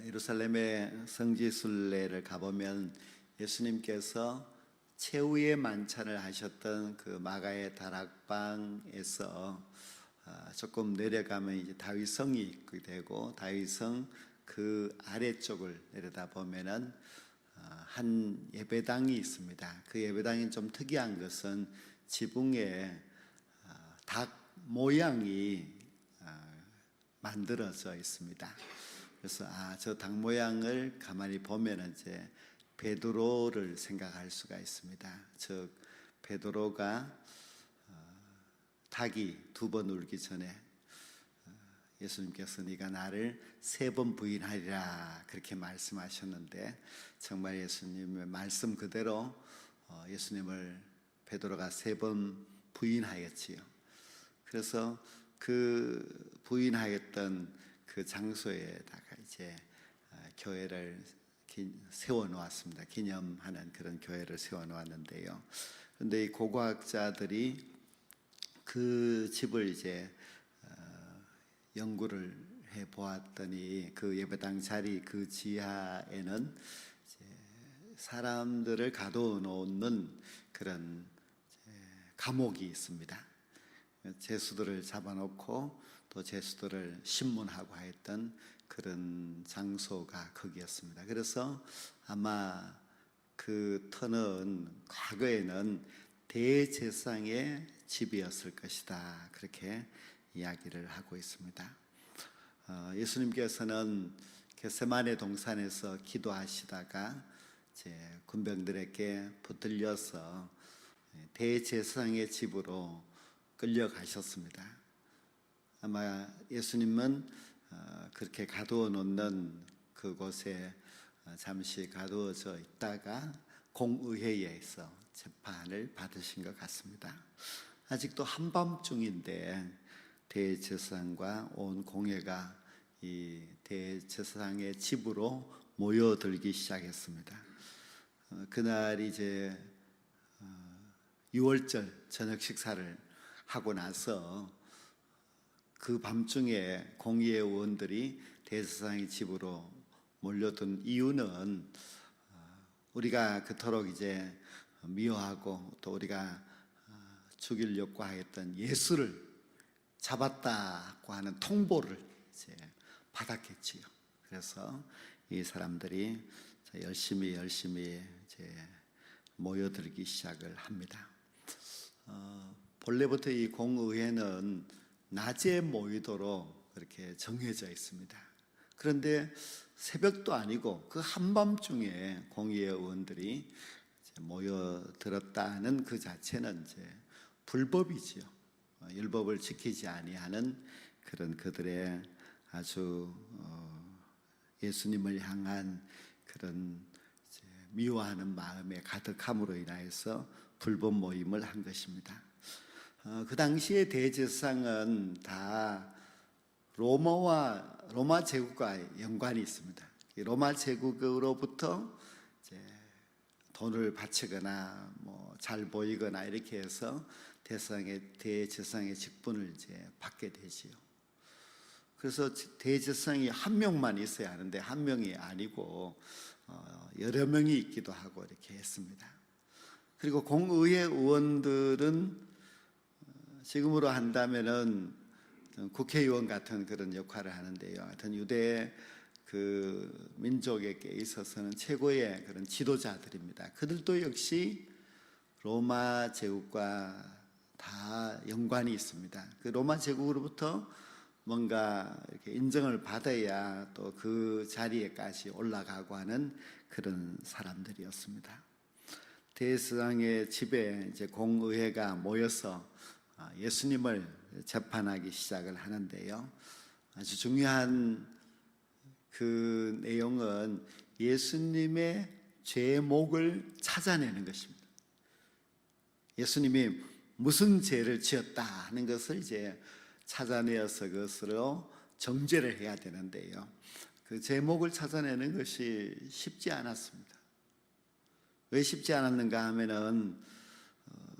예루살렘의 성지순례를 가보면 예수님께서 최후의 만찬을 하셨던 그 마가의 다락방에서 조금 내려가면 이제 다윗성이 있게 되고, 다윗성 그 아래쪽을 내려다 보면은 한 예배당이 있습니다. 그 예배당이 좀 특이한 것은 지붕에 닭 모양이 만들어져 있습니다. 그래서 저 닭 모양을 가만히 보면 이제 베드로를 생각할 수가 있습니다. 즉 베드로가 닭이 두 번 울기 전에 예수님께서 네가 나를 3번 부인하리라 그렇게 말씀하셨는데, 정말 예수님의 말씀 그대로 예수님을 베드로가 3번 부인하였지요. 그래서 그 부인하였던 그 장소에다가 이제 교회를 세워 놓았습니다. 기념하는 그런 교회를 세워 놓았는데요. 그런데 이 고고학자들이 그 집을 이제 연구를 해 보았더니 그 예배당 자리 그 지하에는 이제 사람들을 가둬 놓는 그런 감옥이 있습니다. 죄수들을 잡아놓고 또 죄수들을 신문하고 했던 그런 장소가 거기였습니다. 그래서 아마 그 터는 과거에는 대제사장의 집이었을 것이다, 그렇게 이야기를 하고 있습니다. 예수님께서는 겟세마네 동산에서 기도하시다가 이제 군병들에게 붙들려서 대제사장의 집으로 끌려가셨습니다. 아마 예수님은 그렇게 가두어 놓는 그곳에 잠시 가두어져 있다가 공의회에서 재판을 받으신 것 같습니다. 아직도 한밤중인데 대제사장과 온 공회가 이 대제사장의 집으로 모여들기 시작했습니다. 그날 이제 유월절 저녁 식사를 하고 나서 그 밤중에 공의회 의원들이 대제사장의 집으로 몰려든 이유는 우리가 그토록 이제 미워하고 또 우리가 죽이려고 하였던 예수를 잡았다고 하는 통보를 이제 받았겠지요. 그래서 이 사람들이 열심히 이제 모여들기 시작을 합니다. 본래부터 이 공의회는 낮에 모이도록 그렇게 정해져 있습니다. 그런데 새벽도 아니고 그 한밤중에 공의회 의원들이 모여들었다는 그 자체는 이제 불법이지요. 율법을 지키지 아니하는 그런 그들의 아주 예수님을 향한 그런 미워하는 마음에 가득함으로 인하여서 불법 모임을 한 것입니다. 그 당시에 대제사장은 다 로마 제국과 연관이 있습니다. 로마 제국으로부터 이제 돈을 바치거나 뭐 잘 보이거나 이렇게 해서 대제사장의 직분을 이제 받게 되지요. 그래서 대제사장이 한 명만 있어야 하는데 한 명이 아니고 여러 명이 있기도 하고 이렇게 했습니다. 그리고 공의회 의원들은 지금으로 한다면은 국회의원 같은 그런 역할을 하는데요. 하여튼 유대 그 민족에게 있어서는 최고의 그런 지도자들입니다. 그들도 역시 로마 제국과 다 연관이 있습니다. 그 로마 제국으로부터 뭔가 이렇게 인정을 받아야 또 그 자리에까지 올라가고 하는 그런 사람들이었습니다. 대제사장의 집에 이제 공의회가 모여서 예수님을 재판하기 시작을 하는데요. 아주 중요한 그 내용은 예수님의 죄목을 찾아내는 것입니다. 예수님이 무슨 죄를 지었다 하는 것을 이제 찾아내어서 그것으로 정죄를 해야 되는데요. 그 제목을 찾아내는 것이 쉽지 않았습니다. 왜 쉽지 않았는가 하면은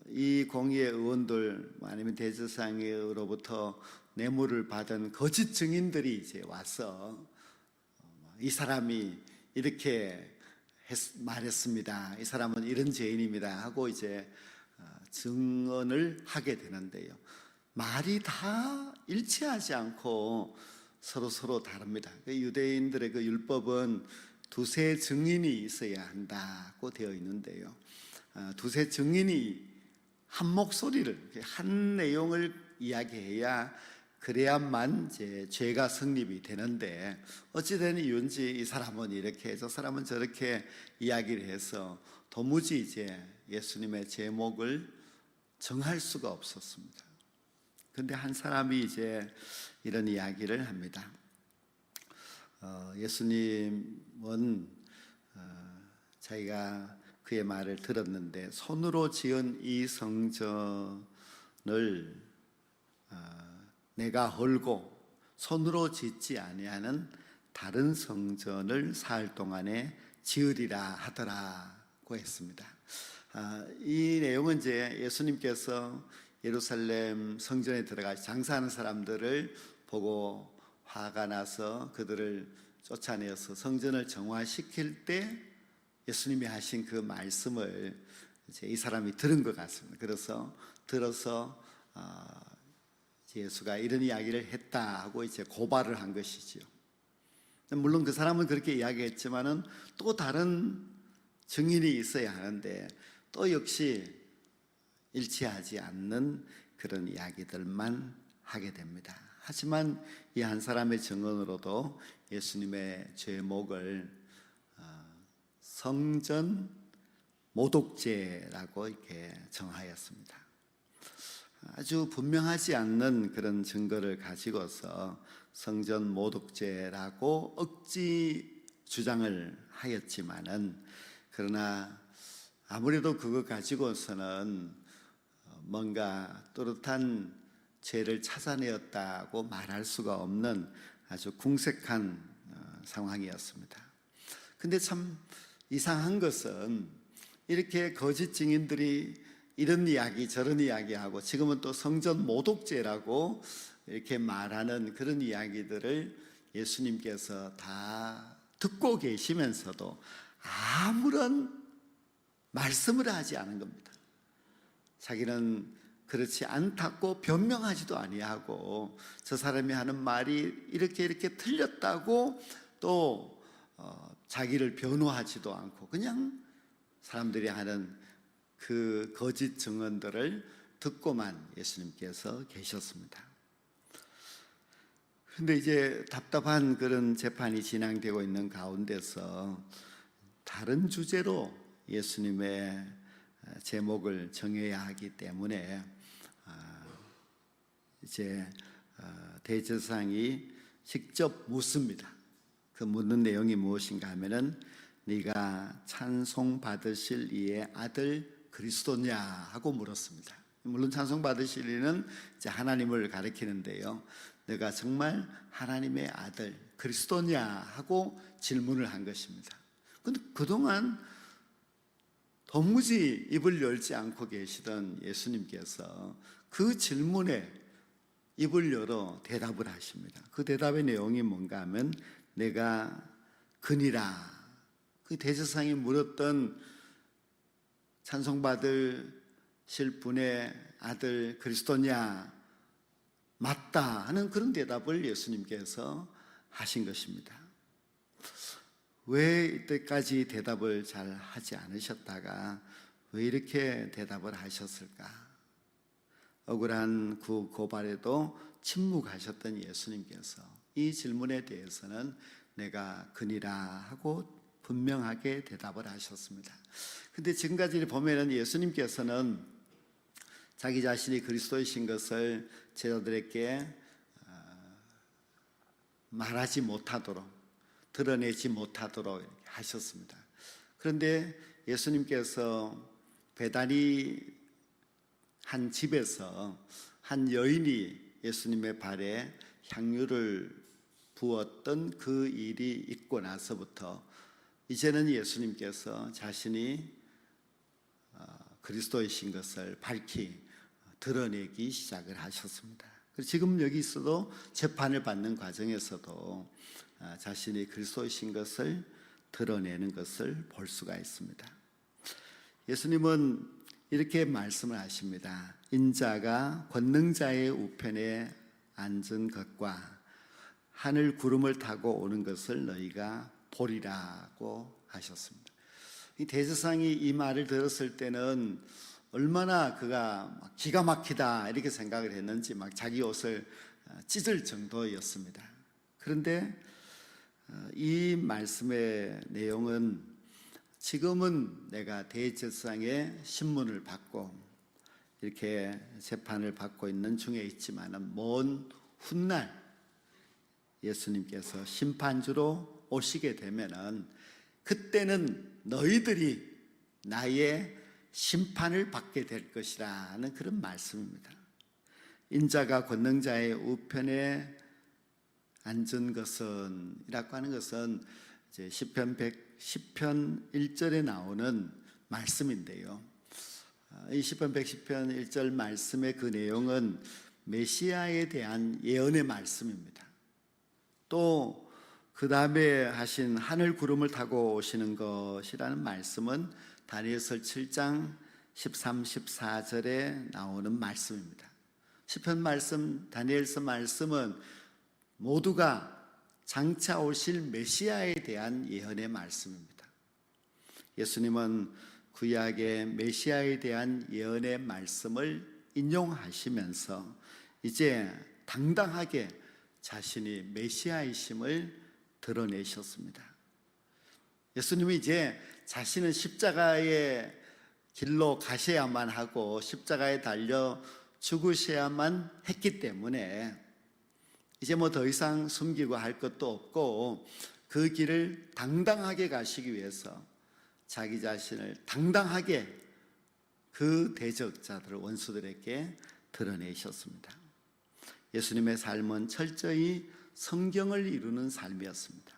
이 공의회 의원들 아니면 대제사장으로부터 뇌물을 받은 거짓 증인들이 이제 와서 이 사람이 이렇게 말했습니다. 이 사람은 이런 죄인입니다 하고 이제 증언을 하게 되는데요. 말이 다 일치하지 않고 서로 다릅니다. 유대인들의 그 율법은 두세 증인이 있어야 한다고 되어 있는데요. 두세 증인이 한 목소리를, 한 내용을 이야기해야 그래야만 이제 죄가 성립이 되는데, 어찌된 이유인지 이 사람은 이렇게, 저 사람은 저렇게 이야기를 해서 도무지 이제 예수님의 제목을 정할 수가 없었습니다. 그런데 한 사람이 이제 이런 이야기를 합니다. 예수님은 자기가 그의 말을 들었는데 손으로 지은 이 성전을 내가 헐고 손으로 짓지 아니하는 다른 성전을 사흘 동안에 지으리라 하더라고 했습니다. 이 내용은 이제 예수님께서 예루살렘 성전에 들어가 장사하는 사람들을 보고 화가 나서 그들을 쫓아내어서 성전을 정화시킬 때 예수님이 하신 그 말씀을 이제 이 사람이 들은 것 같습니다. 그래서 들어서 예수가 이런 이야기를 했다 하고 이제 고발을 한 것이지요. 물론 그 사람은 그렇게 이야기했지만은 또 다른 증인이 있어야 하는데 또 역시 일치하지 않는 그런 이야기들만 하게 됩니다. 하지만 이 한 사람의 증언으로도 예수님의 죄목을 성전 모독죄라고 이렇게 정하였습니다. 아주 분명하지 않는 그런 증거를 가지고서 성전 모독죄라고 억지 주장을 하였지만은, 그러나 아무래도 그거 가지고서는 뭔가 또렷한 죄를 찾아내었다고 말할 수가 없는 아주 궁색한 상황이었습니다. 근데 참 이상한 것은 이렇게 거짓 증인들이 이런 이야기 저런 이야기하고 지금은 또 성전 모독죄라고 이렇게 말하는 그런 이야기들을 예수님께서 다 듣고 계시면서도 아무런 말씀을 하지 않은 겁니다. 자기는 그렇지 않다고 변명하지도 아니하고 저 사람이 하는 말이 이렇게 틀렸다고 또 자기를 변호하지도 않고 그냥 사람들이 하는 그 거짓 증언들을 듣고만 예수님께서 계셨습니다. 그런데 이제 답답한 그런 재판이 진행되고 있는 가운데서 다른 주제로 예수님의 제목을 정해야 하기 때문에 이제 대제사장이 직접 묻습니다. 그 묻는 내용이 무엇인가 하면은 네가 찬송 받으실 이의 아들 그리스도냐 하고 물었습니다. 물론 찬송 받으실 이는 이제 하나님을 가리키는데요. 내가 정말 하나님의 아들 그리스도냐 하고 질문을 한 것입니다. 그런데 그동안 도무지 입을 열지 않고 계시던 예수님께서 그 질문에 입을 열어 대답을 하십니다. 그 대답의 내용이 뭔가 하면 내가 그니라, 그 대제사장이 물었던 찬송받으실 분의 아들 그리스도냐 맞다 하는 그런 대답을 예수님께서 하신 것입니다. 왜 이때까지 대답을 잘 하지 않으셨다가 왜 이렇게 대답을 하셨을까? 억울한 그 고발에도 침묵하셨던 예수님께서 이 질문에 대해서는 내가 그니라 하고 분명하게 대답을 하셨습니다. 근데 지금까지 보면은 예수님께서는 자기 자신이 그리스도이신 것을 제자들에게 말하지 못하도록, 드러내지 못하도록 하셨습니다. 그런데 예수님께서 배다니 한 집에서 한 여인이 예수님의 발에 향유를 부었던 그 일이 있고 나서부터 이제는 예수님께서 자신이 그리스도이신 것을 밝히 드러내기 시작을 하셨습니다. 지금 여기 있어도 재판을 받는 과정에서도 자신이 그리스도이신 것을 드러내는 것을 볼 수가 있습니다. 예수님은 이렇게 말씀을 하십니다. 인자가 권능자의 우편에 앉은 것과 하늘 구름을 타고 오는 것을 너희가 보리라고 하셨습니다. 이 대제사장이 이 말을 들었을 때는 얼마나 그가 기가 막히다 이렇게 생각을 했는지 막 자기 옷을 찢을 정도였습니다. 그런데 이 말씀의 내용은 지금은 내가 대제사장의 신문을 받고 이렇게 재판을 받고 있는 중에 있지만 먼 훗날 예수님께서 심판주로 오시게 되면은 그때는 너희들이 나의 심판을 받게 될 것이라는 그런 말씀입니다. 인자가 권능자의 우편에 앉은 것은 이라고 하는 것은 이제 시편 110편 1절에 말씀인데요. 이 시편 110편 1절 말씀의 그 내용은 메시아에 대한 예언의 말씀입니다. 또 그 다음에 하신 하늘 구름을 타고 오시는 것이라는 말씀은 다니엘서 7장 13, 14절에 나오는 말씀입니다. 시편 말씀, 다니엘서 말씀은 모두가 장차 오실 메시아에 대한 예언의 말씀입니다. 예수님은 구약의 메시아에 대한 예언의 말씀을 인용하시면서 이제 당당하게 자신이 메시아이심을 드러내셨습니다. 예수님이 이제 자신은 십자가의 길로 가셔야만 하고 십자가에 달려 죽으셔야만 했기 때문에 이제 뭐 더 이상 숨기고 할 것도 없고 그 길을 당당하게 가시기 위해서 자기 자신을 당당하게 그 대적자들 원수들에게 드러내셨습니다. 예수님의 삶은 철저히 성경을 이루는 삶이었습니다.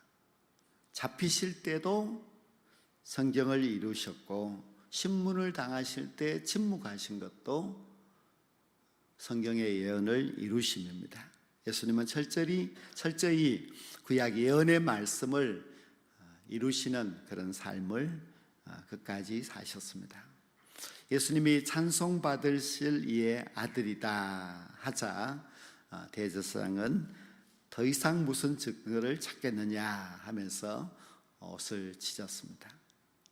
잡히실 때도 성경을 이루셨고 신문을 당하실 때 침묵하신 것도 성경의 예언을 이루심입니다. 예수님은 철저히 구약 예언의 말씀을 이루시는 그런 삶을 끝까지 사셨습니다. 예수님이 찬송받으실 이의 아들이다 하자 대제사장은 더 이상 무슨 증거를 찾겠느냐 하면서 옷을 찢었습니다.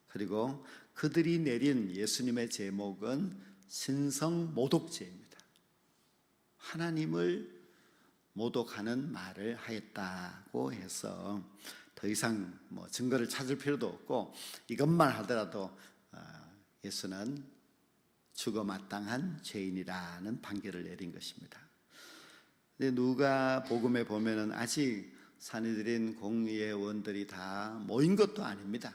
그리고 그들이 내린 예수님의 제목은 신성모독죄입니다. 하나님을 모독하는 말을 하였다고 해서 더 이상 뭐 증거를 찾을 필요도 없고 이것만 하더라도 예수는 죽어 마땅한 죄인이라는 판결을 내린 것입니다. 근데 누가복음에 보면은 아직 산헤드린 공의회원들이 다 모인 것도 아닙니다.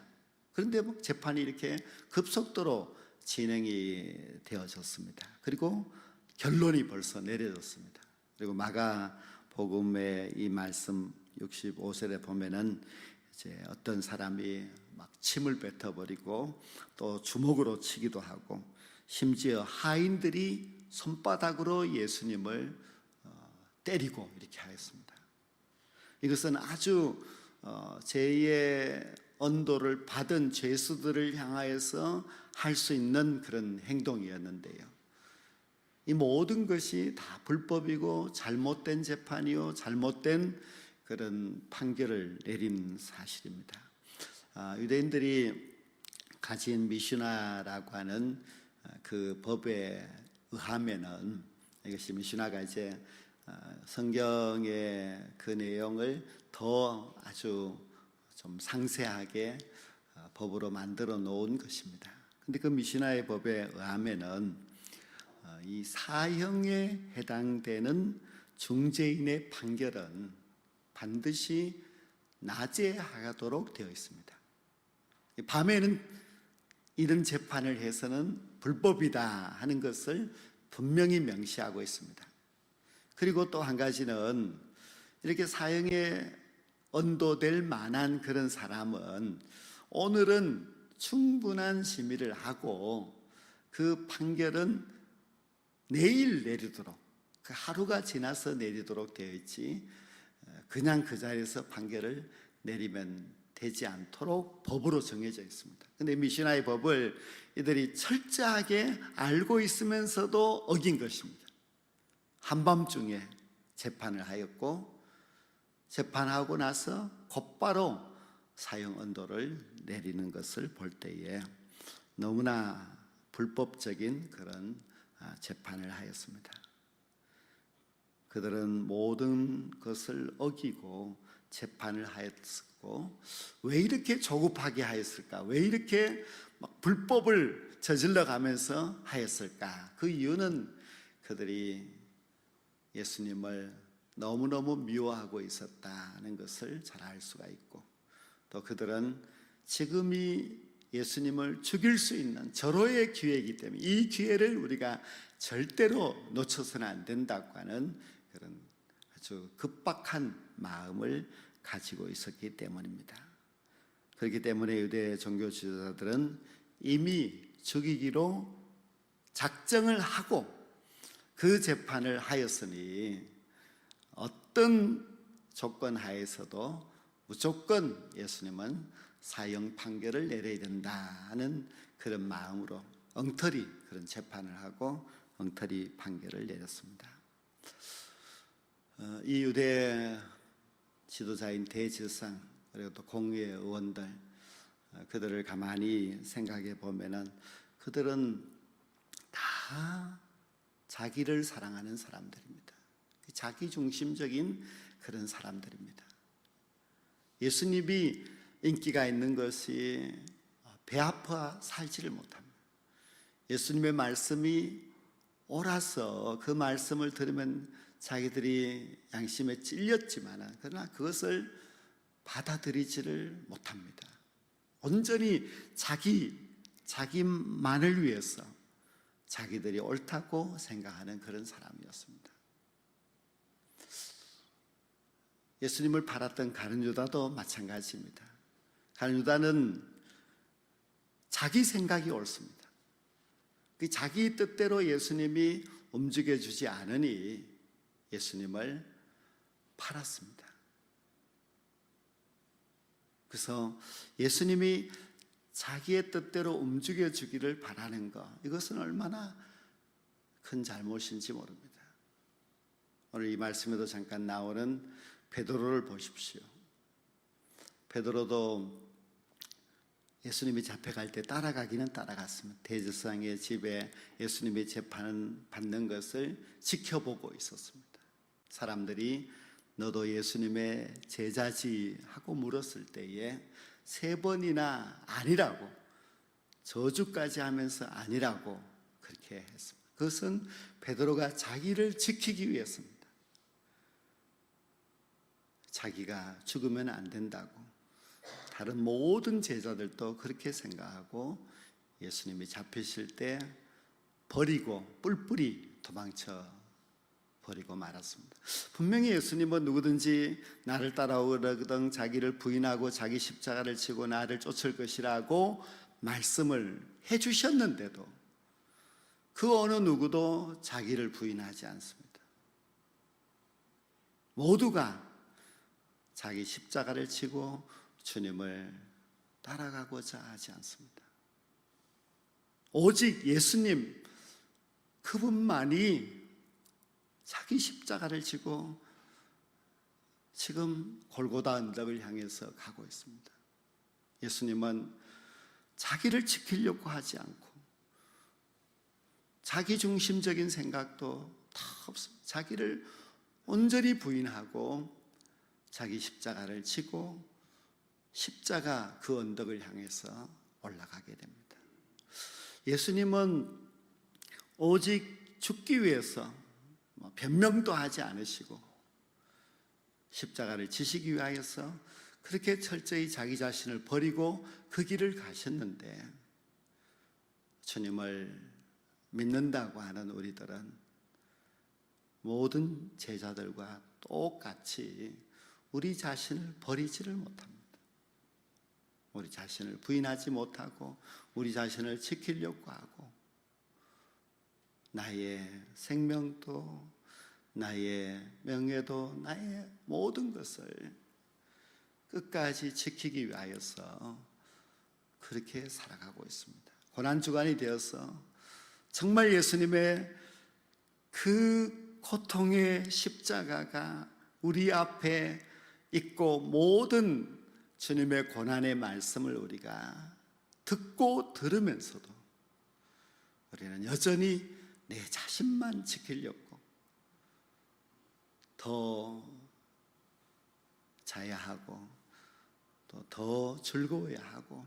그런데 뭐 재판이 이렇게 급속도로 진행이 되어졌습니다. 그리고 결론이 벌써 내려졌습니다. 그리고 마가복음의 이 말씀 65절에 보면은 이제 어떤 사람이 막 침을 뱉어버리고 또 주먹으로 치기도 하고 심지어 하인들이 손바닥으로 예수님을 때리고 이렇게 하였습니다. 이것은 아주 제2의 언도를 받은 죄수들을 향하여서 할 수 있는 그런 행동이었는데요. 이 모든 것이 다 불법이고 잘못된 재판이요 잘못된 그런 판결을 내린 사실입니다. 유대인들이 가진 미슈나라고 하는 그 법에 의하면은 이것이 미슈나가 이제 성경의 그 내용을 더 아주 좀 상세하게 법으로 만들어 놓은 것입니다. 근데 그 미슈나의 법에 의하면은 이 사형에 해당되는 중죄인의 판결은 반드시 낮에 하도록 되어 있습니다. 밤에는 이런 재판을 해서는 불법이다 하는 것을 분명히 명시하고 있습니다. 그리고 또 한 가지는 이렇게 사형에 언도될 만한 그런 사람은 오늘은 충분한 심의를 하고 그 판결은 내일 내리도록 그 하루가 지나서 내리도록 되어 있지 그냥 그 자리에서 판결을 내리면 되지 않도록 법으로 정해져 있습니다. 근데 미시나의 법을 이들이 철저하게 알고 있으면서도 어긴 것입니다. 한밤중에 재판을 하였고, 재판하고 나서 곧바로 사형 언도를 내리는 것을 볼 때에 너무나 불법적인 그런 재판을 하였습니다. 그들은 모든 것을 어기고 재판을 하였고, 왜 이렇게 조급하게 하였을까? 왜 이렇게 막 불법을 저질러 가면서 하였을까? 그 이유는 그들이 예수님을 너무너무 미워하고 있었다는 것을 잘 알 수가 있고, 또 그들은 지금이 예수님을 죽일 수 있는 절호의 기회이기 때문에 이 기회를 우리가 절대로 놓쳐서는 안 된다고 하는 그런 아주 급박한 마음을 가지고 있었기 때문입니다. 그렇기 때문에 유대 종교 지도자들은 이미 죽이기로 작정을 하고 그 재판을 하였으니 어떤 조건 하에서도 무조건 예수님은 사형 판결을 내려야 된다는 그런 마음으로 엉터리 그런 재판을 하고 엉터리 판결을 내렸습니다. 이 유대 지도자인 대제사장 그리고 또 공의회 의원들, 그들을 가만히 생각해 보면은 그들은 다 자기를 사랑하는 사람들입니다. 자기 중심적인 그런 사람들입니다. 예수님이 인기가 있는 것이 배 아파 살지를 못합니다. 예수님의 말씀이 옳아서 그 말씀을 들으면 자기들이 양심에 찔렸지만 그러나 그것을 받아들이지를 못합니다. 온전히 자기만을 위해서 자기들이 옳다고 생각하는 그런 사람이었습니다. 예수님을 팔았던 가룟 유다도 마찬가지입니다. 가룟 유다는 자기 생각이 옳습니다. 그 자기 뜻대로 예수님이 움직여주지 않으니 예수님을 팔았습니다. 그래서 예수님이 자기의 뜻대로 움직여주기를 바라는 것, 이것은 얼마나 큰 잘못인지 모릅니다. 오늘 이 말씀에도 잠깐 나오는 베드로를 보십시오. 베드로도 예수님이 잡혀갈 때 따라가기는 따라갔습니다. 대제사장의 집에 예수님이 재판 받는 것을 지켜보고 있었습니다. 사람들이 너도 예수님의 제자지 하고 물었을 때에 3번이나 아니라고, 저주까지 하면서 아니라고 그렇게 했습니다. 그것은 베드로가 자기를 지키기 위해서입니다. 자기가 죽으면 안 된다고 다른 모든 제자들도 그렇게 생각하고 예수님이 잡히실 때 버리고 뿔뿔이 도망쳐 버리고 말았습니다. 분명히 예수님은 누구든지 나를 따라오거든 자기를 부인하고 자기 십자가를 지고 나를 쫓을 것이라고 말씀을 해주셨는데도 그 어느 누구도 자기를 부인하지 않습니다. 모두가 자기 십자가를 지고 주님을 따라가고자 하지 않습니다. 오직 예수님 그분만이 자기 십자가를 지고 지금 골고다 언덕을 향해서 가고 있습니다. 예수님은 자기를 지키려고 하지 않고 자기 중심적인 생각도 다 없습니다. 자기를 온전히 부인하고 자기 십자가를 지고 십자가 그 언덕을 향해서 올라가게 됩니다. 예수님은 오직 죽기 위해서 변명도 하지 않으시고 십자가를 지시기 위하여서 그렇게 철저히 자기 자신을 버리고 그 길을 가셨는데, 주님을 믿는다고 하는 우리들은 모든 제자들과 똑같이 우리 자신을 버리지를 못합니다. 우리 자신을 부인하지 못하고 우리 자신을 지키려고 하고 나의 생명도 나의 명예도 나의 모든 것을 끝까지 지키기 위하여서 그렇게 살아가고 있습니다. 고난주간이 되어서 정말 예수님의 그 고통의 십자가가 우리 앞에 있고 모든 주님의 고난의 말씀을 우리가 듣고 들으면서도 우리는 여전히 내 자신만 지키려고 더 자야하고 또 더 즐거워야 하고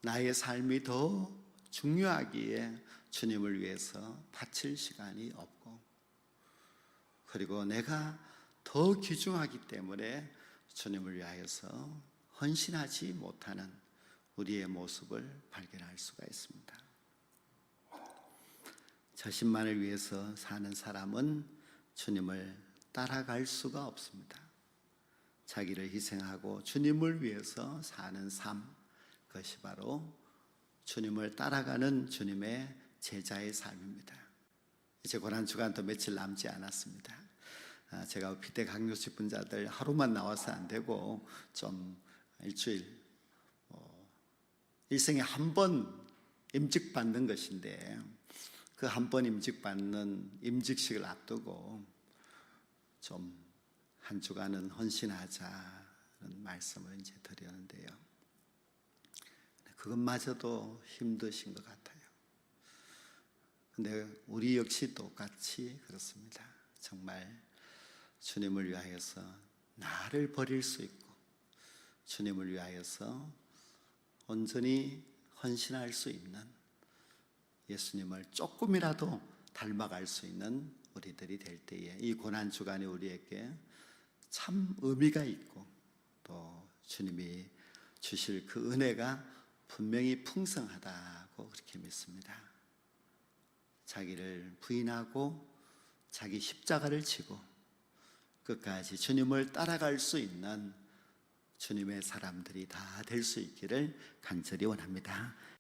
나의 삶이 더 중요하기에 주님을 위해서 바칠 시간이 없고, 그리고 내가 더 귀중하기 때문에 주님을 위하여서 헌신하지 못하는 우리의 모습을 발견할 수가 있습니다. 자신만을 위해서 사는 사람은 주님을 따라갈 수가 없습니다. 자기를 희생하고 주님을 위해서 사는 삶, 그것이 바로 주님을 따라가는 주님의 제자의 삶입니다. 이제 고난주간도 며칠 남지 않았습니다. 제가 비대 강요식 분자들 하루만 나와서 안 되고 좀 일주일, 일생에 한 번 임직받는 것인데 그 한 번 임직받는 임직식을 앞두고 좀 한 주간은 헌신하자는 말씀을 이제 드렸는데요. 그것마저도 힘드신 것 같아요. 근데 우리 역시 똑같이 그렇습니다. 정말 주님을 위하여서 나를 버릴 수 있고 주님을 위하여서 온전히 헌신할 수 있는, 예수님을 조금이라도 닮아갈 수 있는 우리들이 될 때에 이 고난주간이 우리에게 참 의미가 있고 또 주님이 주실 그 은혜가 분명히 풍성하다고 그렇게 믿습니다. 자기를 부인하고 자기 십자가를 지고 끝까지 주님을 따라갈 수 있는 주님의 사람들이 다 될 수 있기를 간절히 원합니다.